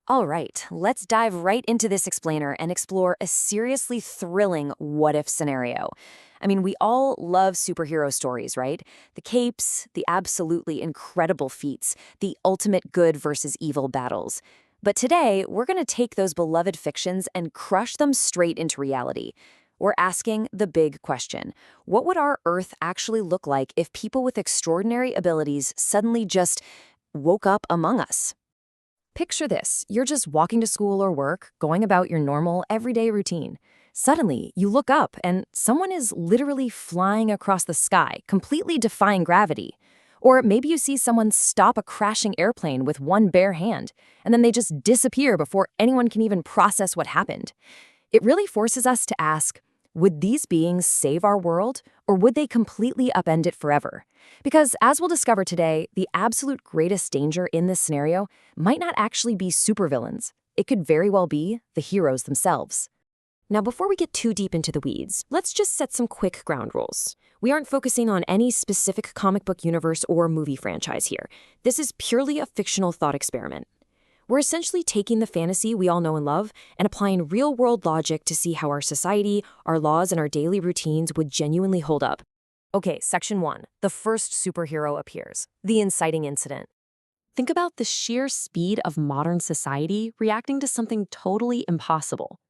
All right, let's dive right into this explainer and explore a seriously thrilling what-if scenario. I mean, we all love superhero stories, right? The capes, the absolutely incredible feats, the ultimate good versus evil battles. But today, we're going to take those beloved fictions and crush them straight into reality. We're asking the big question: what would our Earth actually look like if people with extraordinary abilities suddenly just woke up among us? Picture this: you're just walking to school or work, going about your normal, everyday routine. Suddenly, you look up and someone is literally flying across the sky, completely defying gravity. Or maybe you see someone stop a crashing airplane with one bare hand, and then they just disappear before anyone can even process what happened. It really forces us to ask, would these beings save our world, or would they completely upend it forever? Because, as we'll discover today, the absolute greatest danger in this scenario might not actually be supervillains. It could very well be the heroes themselves. Now, before we get too deep into the weeds, let's just set some quick ground rules. We aren't focusing on any specific comic book universe or movie franchise here. This is purely a fictional thought experiment. We're essentially taking the fantasy we all know and love and applying real-world logic to see how our society, our laws, and our daily routines would genuinely hold up. Okay, Section 1. The first superhero appears: the inciting incident. Think about the sheer speed of modern society reacting to something totally impossible.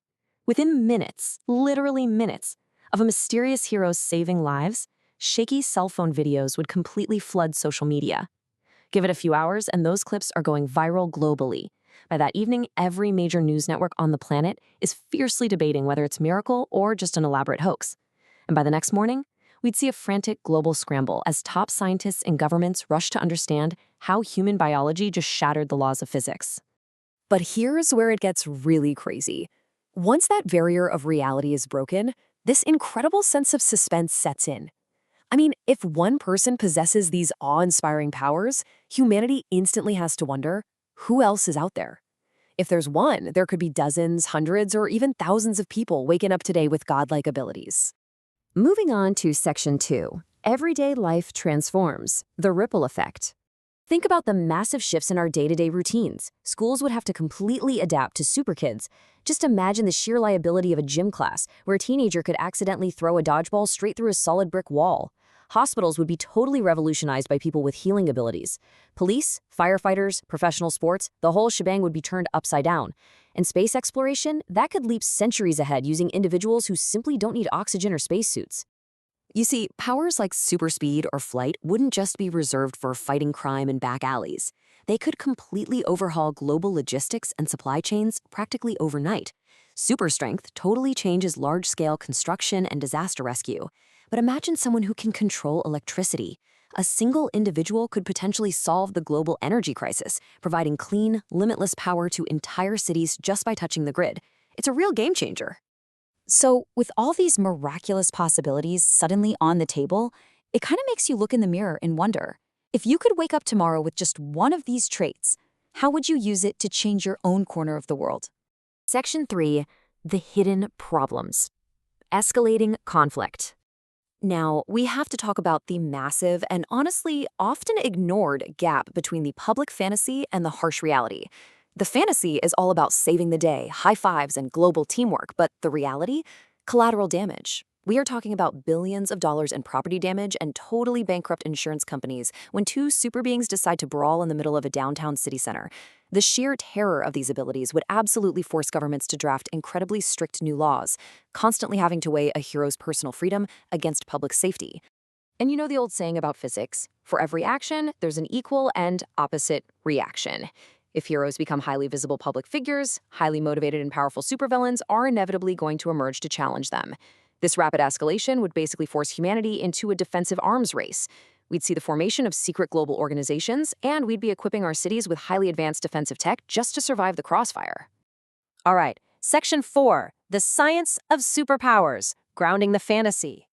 Within minutes, literally minutes, of a mysterious hero saving lives, shaky cell phone videos would completely flood social media. Give it a few hours, and those clips are going viral globally. By that evening, every major news network on the planet is fiercely debating whether it's a miracle or just an elaborate hoax. And by the next morning, we'd see a frantic global scramble as top scientists and governments rush to understand how human biology just shattered the laws of physics. But here's where it gets really crazy. Once that barrier of reality is broken, this incredible sense of suspense sets in. I mean, if one person possesses these awe-inspiring powers, humanity instantly has to wonder, who else is out there? If there's one, there could be dozens, hundreds, or even thousands of people waking up today with godlike abilities. Moving on to Section 2. Everyday life transforms. The ripple effect. Think about the massive shifts in our day-to-day routines. Schools would have to completely adapt to super kids. Just imagine the sheer liability of a gym class, where a teenager could accidentally throw a dodgeball straight through a solid brick wall. Hospitals would be totally revolutionized by people with healing abilities. Police, firefighters, professional sports, the whole shebang would be turned upside down. And space exploration, that could leap centuries ahead using individuals who simply don't need oxygen or spacesuits. You see, powers like super speed or flight wouldn't just be reserved for fighting crime in back alleys. They could completely overhaul global logistics and supply chains practically overnight. Super strength totally changes large-scale construction and disaster rescue. But imagine someone who can control electricity. A single individual could potentially solve the global energy crisis, providing clean, limitless power to entire cities just by touching the grid. It's a real game changer. So, with all these miraculous possibilities suddenly on the table, it kind of makes you look in the mirror and wonder, if you could wake up tomorrow with just one of these traits, how would you use it to change your own corner of the world? Section 3. The hidden problems. Escalating conflict. Now, we have to talk about the massive and honestly often ignored gap between the public fantasy and the harsh reality. The fantasy is all about saving the day, high fives, and global teamwork, but the reality? Collateral damage. We are talking about billions of dollars in property damage and totally bankrupt insurance companies when two super beings decide to brawl in the middle of a downtown city center. The sheer terror of these abilities would absolutely force governments to draft incredibly strict new laws, constantly having to weigh a hero's personal freedom against public safety. And you know the old saying about physics, for every action, there's an equal and opposite reaction. If heroes become highly visible public figures, highly motivated and powerful supervillains are inevitably going to emerge to challenge them. This rapid escalation would basically force humanity into a defensive arms race. We'd see the formation of secret global organizations, and we'd be equipping our cities with highly advanced defensive tech just to survive the crossfire. All right, Section 4, the science of superpowers, grounding the fantasy.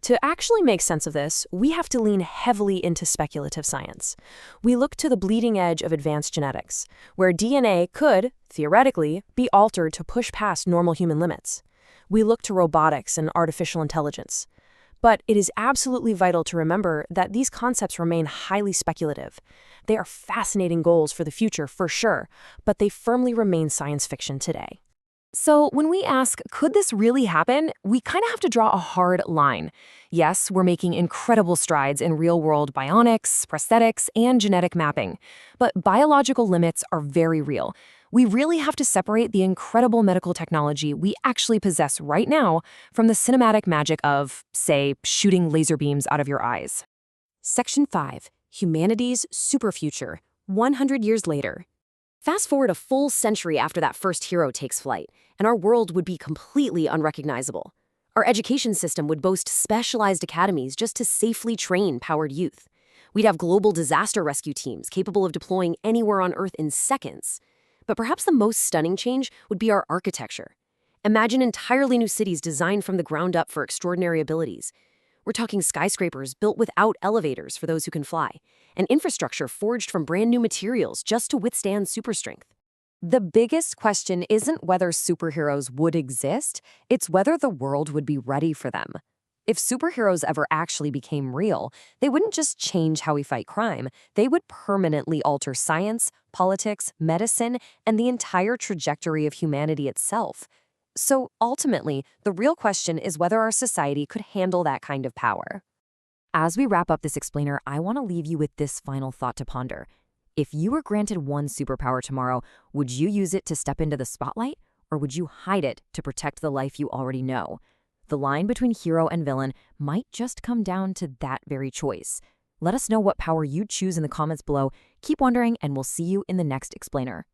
To actually make sense of this, we have to lean heavily into speculative science. We look to the bleeding edge of advanced genetics, where DNA could, theoretically, be altered to push past normal human limits. We look to robotics and artificial intelligence. But it is absolutely vital to remember that these concepts remain highly speculative. They are fascinating goals for the future, for sure, but they firmly remain science fiction today. So, when we ask, could this really happen? We kind of have to draw a hard line. Yes, we're making incredible strides in real world bionics, prosthetics, and genetic mapping. But biological limits are very real. We really have to separate the incredible medical technology we actually possess right now from the cinematic magic of, say, shooting laser beams out of your eyes. Section 5. Humanity's Superfuture, 100 years later. Fast forward a full century after that first hero takes flight, and our world would be completely unrecognizable. Our education system would boast specialized academies just to safely train powered youth. We'd have global disaster rescue teams capable of deploying anywhere on Earth in seconds. But perhaps the most stunning change would be our architecture. Imagine entirely new cities designed from the ground up for extraordinary abilities. We're talking skyscrapers built without elevators for those who can fly, and infrastructure forged from brand new materials just to withstand superstrength. The biggest question isn't whether superheroes would exist, it's whether the world would be ready for them. If superheroes ever actually became real, they wouldn't just change how we fight crime, they would permanently alter science, politics, medicine, and the entire trajectory of humanity itself. So ultimately, the real question is whether our society could handle that kind of power. As we wrap up this explainer, I want to leave you with this final thought to ponder. If you were granted one superpower tomorrow, would you use it to step into the spotlight, or would you hide it to protect the life you already know? The line between hero and villain might just come down to that very choice. Let us know what power you'd choose in the comments below. Keep wondering, and we'll see you in the next explainer.